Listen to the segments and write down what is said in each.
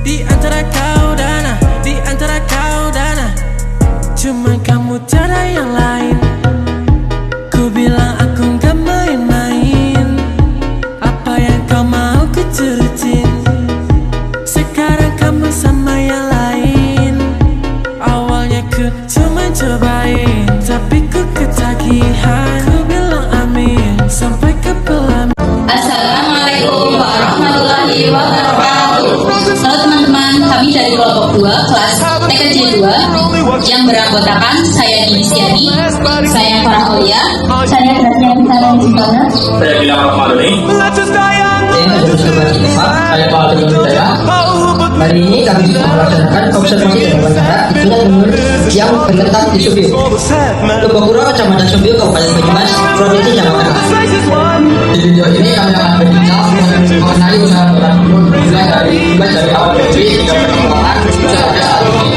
Di antara kau dan cuman kamu tiada yang lain. Ku bilang aku gak main-main, apa yang kau mau ku turutin. Sekarang kamu sama yang lain. Awalnya ku cuma cobain, tapi ku ketagihan. Ku bilang amin sampai ke pelaminan. Assalamualaikum warahmatullahi wabarakatuh. Halo teman-teman, kami dari kelompok 2 kelas TKJ 2 yang beranggotakan saya Disiani, saya Farah Olia, saya Gracia Pisana Jibana, saya Bila Rahmadoni, saya Pak Alvin Hidayah. Hari ini kami sudah melaksanakan observasi dan wawancara dengan umur yang terletak di Subiu, Lubokuro, Kecamatan Subiu, Kabupaten Banyumas, Provinsi Jawa Tengah. Di video ini kami akan berbincang mengenai usaha orang dulu mulai dari awal berdiri hingga perkembangan usaha saat ini.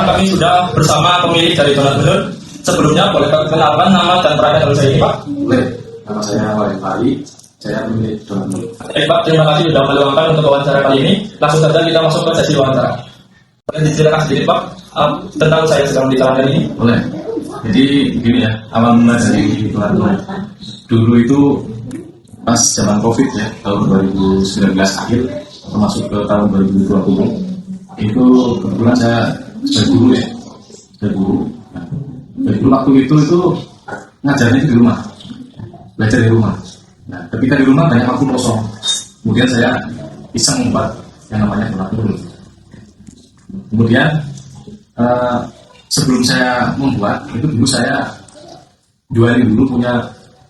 Kami sudah bersama pemilik dari Donat Benur. Sebelumnya boleh perkenalkan nama dan peran saya ini, Pak? Boleh. Nama saya Walid Fahri, saya pemilik Donat Benur. Pak, terima kasih sudah meluangkan untuk wawancara kali ini. Langsung saja kita masuk ke sesi wawancara. Boleh diceritakan sedikit, Pak, tentang saya sedang di tahun ini? Boleh. Jadi begini ya, awal mula dari Donat Benur. Dulu itu pas zaman COVID ya, tahun 2019 akhir, masuk ke tahun 2020. Itu kebetulan saya dari guru ya, dari guru. Nah, dari guru waktu itu ngajarnya di rumah, belajar di rumah. Nah, ketika di rumah banyak waktu kosong, kemudian saya iseng membuat yang namanya Donat Benur. Kemudian sebelum saya membuat itu dulu saya jualin dulu punya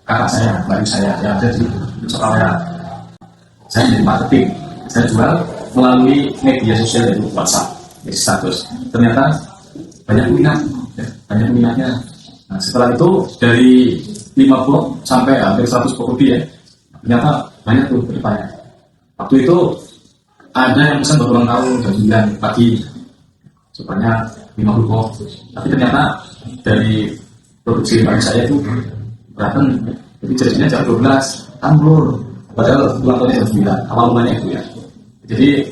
kakak saya, baru saya yang ada di Surabaya. Saya jadi marketing, saya jual melalui media sosial yaitu WhatsApp, jadi status. Ternyata banyak minat, ya, banyak minatnya. Nah, setelah itu dari 50 sampai hampir 100 lebih ya, ternyata banyak tuh bertanya. Waktu itu ada yang pesan berulang tahun jam 9 pagi, sebanyak 50 kok. Tapi ternyata dari produksi pagi saya itu berantem, jadi jadinya jam 12 ambrol. Padahal ulang tahunnya jam 9, awal mulanya itu ya. Jadi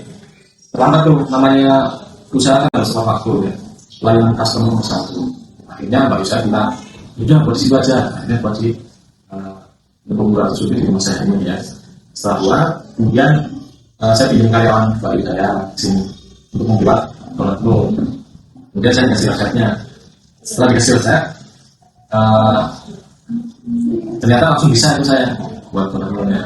terlambat tuh, namanya usaha kan harus sama waktu ya. Pelayanan customer nomor 1. Akhirnya baru saya bilang, udah buat situ aja. Akhirnya buat si Lubokuro Subiu di rumah saya ini ya. Setelah buat, kemudian saya pinjam karyawan baru saya sini untuk membuat Donat Benur. Kemudian saya kasih resepnya. Setelah dikasih resep, ternyata langsung bisa itu saya buat Donat Benurnya.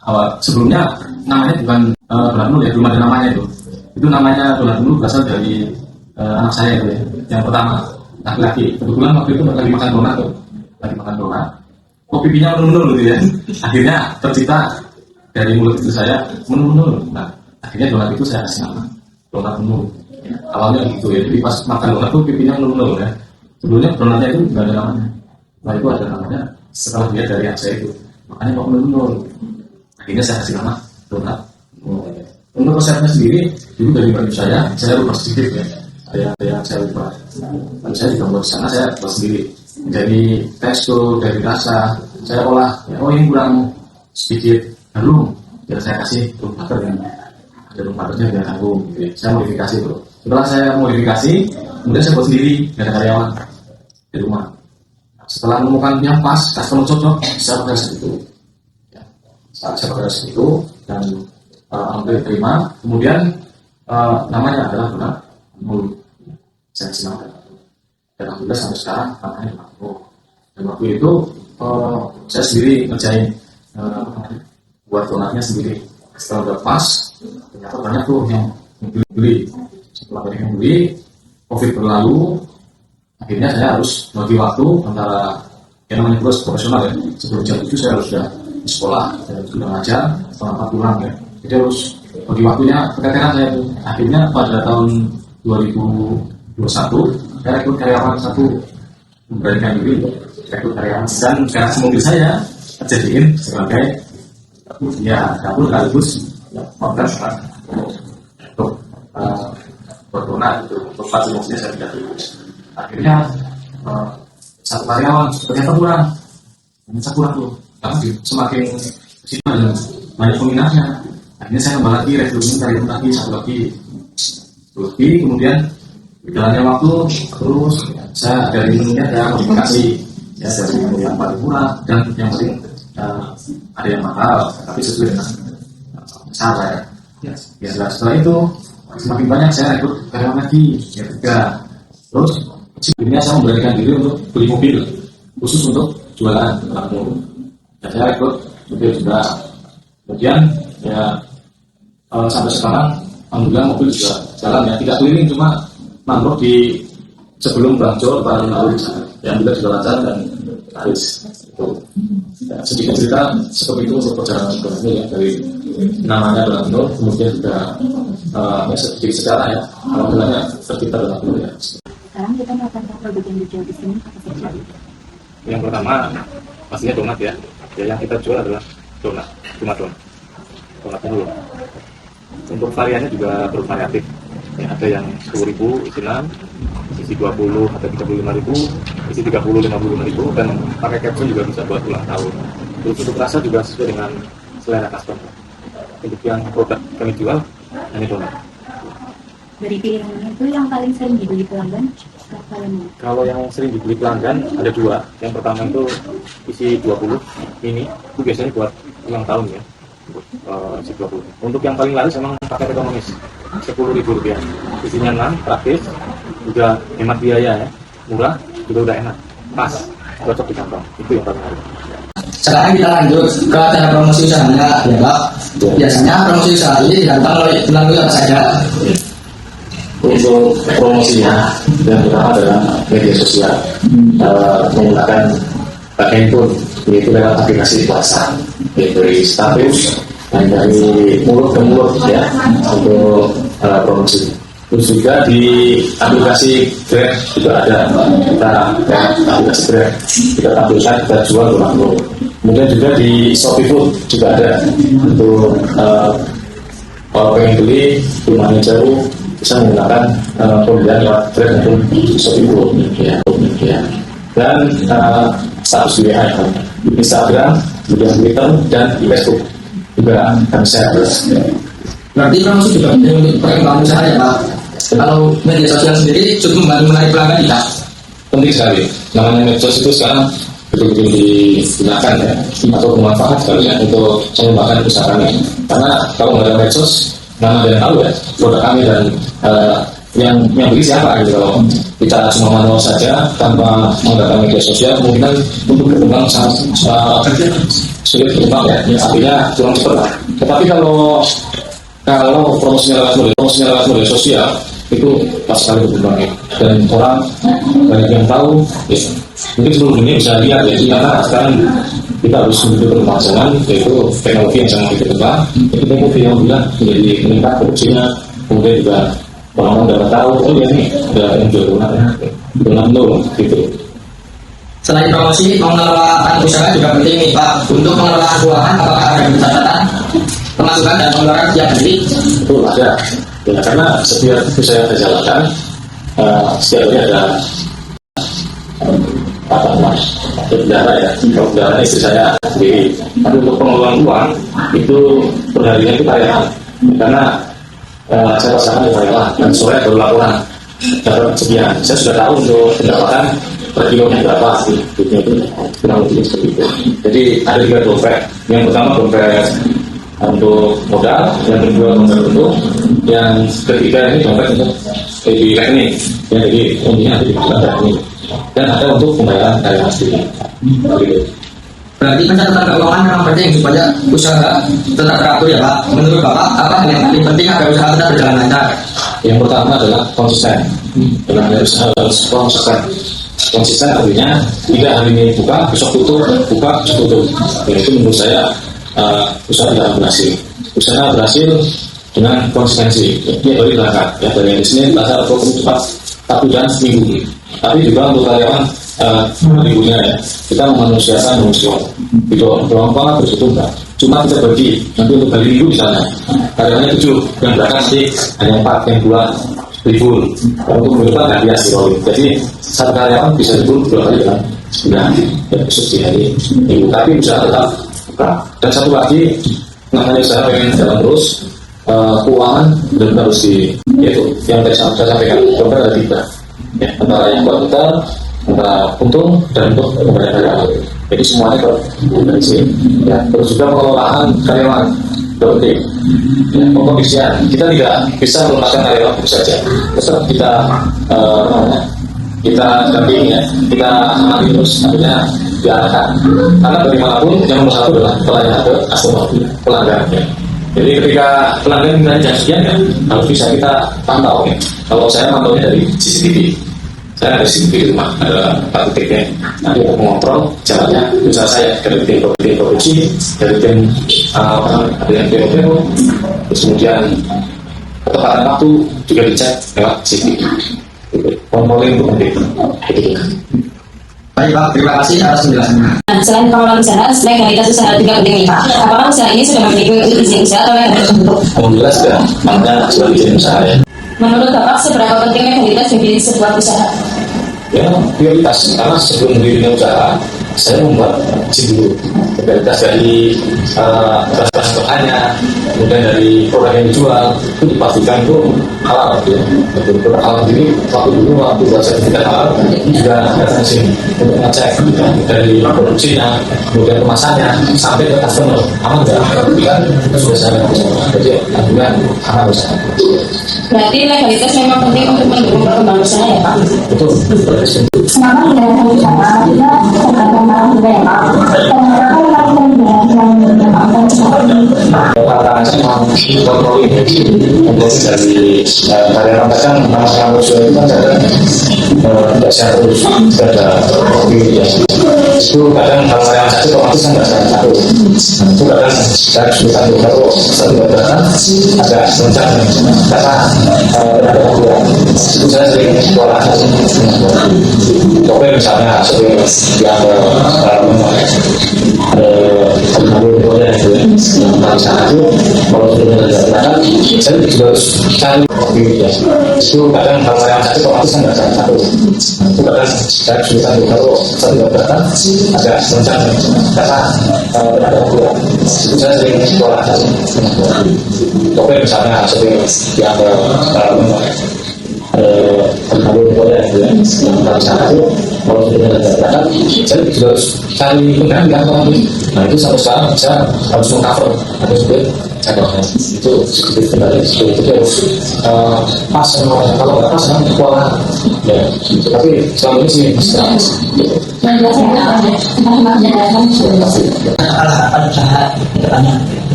Awal sebelumnya namanya bukan Donat Benur ya, belum ada namanya itu. Itu namanya Donat Benur berasal dari anak saya itu ya, yang pertama laki-laki. Kebetulan waktu itu lagi makan donat tuh, lagi makan donat, kok pipinya menurun gitu ya. Akhirnya tercipta dari mulut itu saya menurun. Nah, akhirnya donat itu saya kasih nama Donat Benur. Awalnya gitu ya, jadi pas makan donat tuh pipinya menurun ya. Sebelumnya donatnya itu nggak ada namanya. Nah itu ada namanya setelah dia dari anak saya itu, makanya kok menurun. Akhirnya saya kasih nama Donat Benur. Untuk resepnya sendiri, dulu dari baju saya rubah sedikit ya. Saya rubah. Lalu saya juga buat di sana, saya buat sendiri. Dari tekstur, dari rasa, saya olah. Ya, oh ini kurang sedikit harum, biar saya kasih rum butter yang ada rum butternya biar harum. Gitu ya. Saya modifikasi bro. Setelah saya modifikasi, kemudian saya buat sendiri, gak ada karyawan di rumah. Setelah menemukan yang pas, customer cocok, saya pakai resep itu. Ya, saya pakai resep itu dan hampir terima. Kemudian namanya adalah Donat Benur. Saya kasih nama Donat Benur. Dan alhamdulillah sampai sekarang namanya Donat Benur. Dan waktu itu saya sendiri ngerjain buat donatnya sendiri. Setelah udah pas, ternyata banyak tuh yang beli. Setelah banyak yang beli, COVID berlalu, akhirnya saya harus bagi waktu antara yang namanya proses profesional ya. Sebelum jam 7 saya harus sudah di sekolah, saya harus sudah ngajar, setelah 4 pulang ya. Jadi harus bagi waktunya keteteran saya itu. Akhirnya pada tahun 2021 saya rekrut karyawan satu, memberanikan diri rekrut karyawan, dan garasi mobil saya jadiin sebagai dapur sekaligus modal untuk berdonat itu, untuk fasilitasinya saya tidak dulu. Akhirnya satu karyawan ternyata kurang tuh, karena semakin kesini banyak peminatnya. Akhirnya saya kembali lagi rekrutmen lagi satu lagi, kemudian berjalannya waktu terus saya dari menunya ada modifikasi ya, dari menu yang paling murah dan yang paling ada yang mahal tapi sesuai dengan saya ya. Setelah itu semakin banyak saya rekrut karyawan lagi yang ketiga. Terus akhirnya saya memberanikan diri untuk beli mobil khusus untuk jualan langsung. Ya, saya rekrut mobil juga. Kemudian ya sampai sekarang alhamdulillah mobil juga jalan ya, tidak keliling cuma mangrove di sebelum Bangjo baru lalu yang juga juga lancar dan laris. Ya, sedikit cerita seperti itu untuk perjalanan ekonomi ya, dari namanya Dolabino kemudian juga ya sedikit sejarah ya, alhamdulillahnya tercipta Dolabino ya. Sekarang kita melakukan produk yang dijual di sini apa saja? Yang pertama pastinya donat ya. Yang kita jual adalah donat, cuma donat dulu. Untuk variannya juga bervariatif. Ya, ada yang 10.000 isi 6, isi 20 ada 35.000, isi 30 55.000 dan pakai capsule juga bisa buat ulang tahun. Terus untuk rasa juga sesuai dengan selera customer. Untuk yang produk kami jual hanya donat. Dari pilihannya itu yang paling sering dibeli pelanggan apa yang? Kalau yang sering dibeli pelanggan ada dua. Yang pertama itu isi 20 ini itu biasanya buat ulang tahun ya. Isi 20. Untuk yang paling laris memang paket ekonomis Rp10.000. Isinya 6, praktis, juga hemat biaya ya, murah, juga udah enak, pas, cocok di kantong. Itu yang paling laris. Sekarang kita lanjut ke cara promosi usahanya ya Pak. Biasanya promosi usaha ini dilakukan melalui apa saja? Untuk promosinya yang pertama adalah media sosial, menggunakan handphone, yaitu lewat aplikasi WhatsApp, dari status dan dari mulut ke mulut ya untuk promosi. Terus juga di aplikasi Grab juga ada, kita aplikasi Grab kita tampilkan, kita jual Dolabino. Kemudian juga di Shopee Food juga ada untuk kalau pengen beli rumahnya jauh bisa menggunakan pembelian lewat Grab maupun Shopee Food ya. Dan status di WA Instagram, kemudian Twitter dan di Facebook juga kami share. Berarti promosi juga penting untuk perkembangan usaha ya Pak. Kalau media sosial sendiri cukup membantu menarik pelanggan tidak? Penting sekali. Namanya medsos itu sekarang betul-betul digunakan ya, atau bermanfaat sekali ya untuk mengembangkan usaha kami. Karena kalau nggak ada medsos, mana ada yang tahu ya produk kami dan yang beli siapa gitu. Kalau kita cuma manual saja tanpa menggunakan media sosial, kemungkinan untuk berkembang sangat sulit berkembang ya, artinya kurang cepat lah. Tetapi kalau promosinya lewat media sosial itu pas sekali berkembang ya. Dan orang banyak yang tahu ya. Mungkin seluruh dunia bisa lihat ya, karena sekarang kita harus menuju perkembangan, yaitu teknologi yang sangat berkembang. Itu teknologi yang juga menjadi meningkat produksinya, kemudian juga orang dapat tahu, oh ya ini ada yang jual Dolabino gitu. Selain promosi, pengelolaan usaha juga penting nih Pak. Untuk pengelolaan keuangan, apakah ada catatan pemasukan dan pengeluaran tiap hari? Itu ada ya, karena setiap usaha yang saya jalankan setiap hari ada bendara ya. Kalau bendara istri saya sendiri, tapi untuk pengelolaan uang itu perharinya itu karyawan, karena saya pasangan di karyawan dan sore baru laporan dapat sekian. Saya sudah tahu untuk pendapatan per kilonya berapa, duitnya itu kurang lebih seperti itu. Jadi ada 3 dompet. Yang pertama dompet untuk modal, yang kedua dompet untuk, yang ketiga ini dompet untuk di rekening. Ya, jadi intinya ada di rekening. Dan ada untuk pembayaran karyawan sendiri. Berarti pencatatan keuangan memang penting supaya usaha tetap teratur ya Pak. Menurut Bapak, apa yang paling penting agar usaha tetap berjalan lancar? Yang pertama adalah konsisten. Dalam usaha harus konsisten. Konsisten artinya tidak hari ini buka, besok tutup, buka, besok tutup. Dan itu menurut saya usaha tidak berhasil. Usaha berhasil dengan konsistensi. Dia beri berangkat ya, dari Senin, Selasa, Rabu, Kamis, Sabtu dan Minggu. Tapi juga untuk karyawan minggunya ya, kita memanusiakan manusia. Itu berapa terus itu enggak. Cuma kita bagi nanti untuk hari Minggu misalnya karyawannya 7, yang berangkat nanti hanya 4, yang 2 libur. Kalau untuk minggu depan nggak biasa rolling. Jadi satu karyawan bisa libur 2 kali dalam sebulan ya, khusus di hari Minggu. Tapi usaha tetap buka. Dan satu lagi namanya usaha pengen jalan terus, keuangan benar-benar harus yaitu yang tadi saya sampaikan, benar ada tiga, ya, antara yang kualitas, antara untung dan untuk membayar karyawan. Jadi semuanya dari sini, ya. Terus juga pengelolaan karyawan penting, ya, pengkondisian. Kita tidak bisa melepaskan karyawan begitu saja. Tetap kita dampingi, ya, kita amati terus, artinya diarahkan. Karena bagaimanapun yang nomor satu adalah pelayanan ke customer, pelanggan. Ya. Jadi ketika pelanggan minta jam sekian, ya, harus bisa kita pantau. Ya. Kalau saya pantaunya dari CCTV, saya ada CCTV di rumah, ada 4 titiknya. Nanti untuk mengontrol jalannya usaha saya dari tim produksi, dari tim ada yang demo, terus kemudian ketepatan waktu juga dicek lewat CCTV. Kontrolin untuk penting. Baik Pak, terima kasih atas penjelasannya. Nah, selain pengelolaan usaha, legalitas usaha juga penting nih Pak. Apakah usaha ini sudah memiliki izin usaha atau legalitas tertentu? Alhamdulillah sudah, makanya sudah izin usaha, ya. Menurut Bapak, seberapa penting legalitas bagi sebuah usaha? Ya, prioritas, karena sebelum dirinya usaha, saya membuat izin dulu. Legalitas dari bahan bahannya, kemudian dari produk yang dijual, itu dipastikan itu halal, ya. Produk halal ini waktu buat sertifikat halal juga datang ke sini untuk ngecek dari produksinya, kemudian kemasannya sampai ke customer aman nggak? Kan sudah saya jadi akhirnya halal usaha. Berarti legalitas memang penting untuk mendukung perkembangan usaha ya Pak? Betul. Selama menjalankan usaha, kita terkadang juga ya Pak. Tantangan sama kontrol ini dari karyawan kan nama usaha itu kan tidak sehat terus, ada itu kadang kalau karyawan satu otomatis kan tidak sehat satu, itu kadang saya satu kalau satu berjalan agak sebentar karena ada kurang. Itu saya sering sekolah coba misalnya sering yang yang sana itu kalau sudah berjalan saya juga harus cari itu kadang kalau yang satu otomatis kan nggak satu, itu kadang saya satu kalau satu berjalan agak sebentar karena ada kurang. Itu saya sering sekolah coba misalnya sering yang yang sana itu kalau sudah berjalan saya juga harus cari pengganti atau nah itu sampai sekarang saya harus mengcover atau sebut itu seperti kembali itu harus pas kalau nggak pas kan kekuatan ya tapi selama ini sih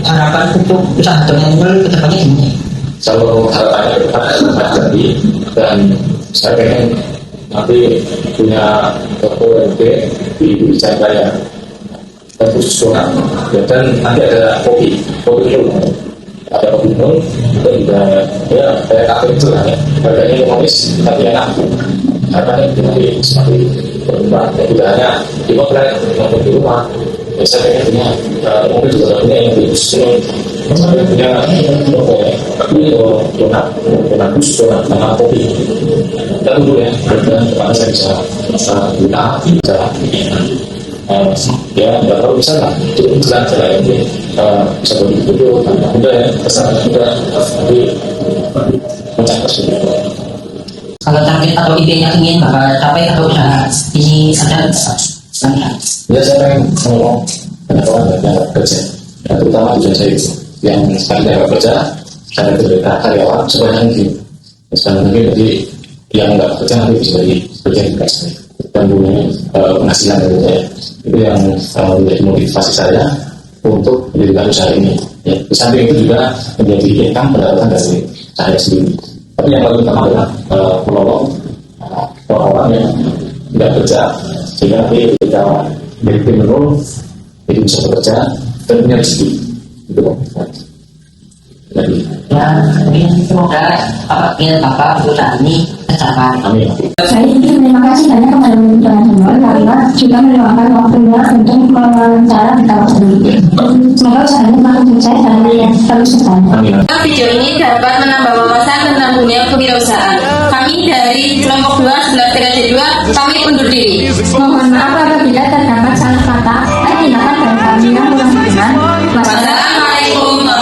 Harapan untuk usaha terminal ke depannya gimana? Kalau harapannya ke depan jadi dan saya pengen nanti punya toko LP di Jaya dan khusus donat ya, dan nanti ada kopi itu ada kopi nol itu juga ya kayak kafe itu lah ya, harganya manis tapi enak karena nanti semakin berkembang ya, tidak hanya di outlet maupun di rumah ya, saya pengen punya mobil juga punya yang di khusus saya punya toko ya tapi donat khusus donat sama kopi dan dulu ya dan depan saya bisa ya nggak tahu bisa lah cukup jalan saya ini bisa begitu udah ya pesan udah tapi mencapai sesuatu. Kalau target atau ide yang ingin Bapak capai atau usaha ini ada Ya saya pengen ngomong orang yang kerja, ya, terutama tujuan saya itu yang sekarang tidak kerja, saya berikan karyawan sebanyak mungkin, sebanyak mungkin jadi yang nggak kerja nanti bisa jadi kerja di kasih dan punya penghasilan dari saya. Itu yang menjadi motivasi saya untuk mendirikan usaha ini. Ya, di samping itu juga menjadi income pendapatan dari saya sendiri. Tapi yang paling utama adalah menolong orang-orang yang tidak kerja, sehingga nanti kita menjadi tim itu bisa bekerja dan punya rezeki. Itu jadi ya mungkin semoga apabila Bapak usaha ini tercapai. amin. Saya ingin terima kasih banyak kepada teman-teman karena juga meluangkan waktunya untuk mewawancara di kawasan ini. Semoga usahanya makin sukses dan terus berkembang. Amin. Video ini dapat menambah wawasan tentang dunia kewirausahaan. Kami dari kelompok 2 sebelah TKJ 2 kami undur diri. Mohon maaf apabila terdapat salah kata. Saya tindakan dari kami yang kurang berkenan. Wassalamualaikum. Assalamualaikum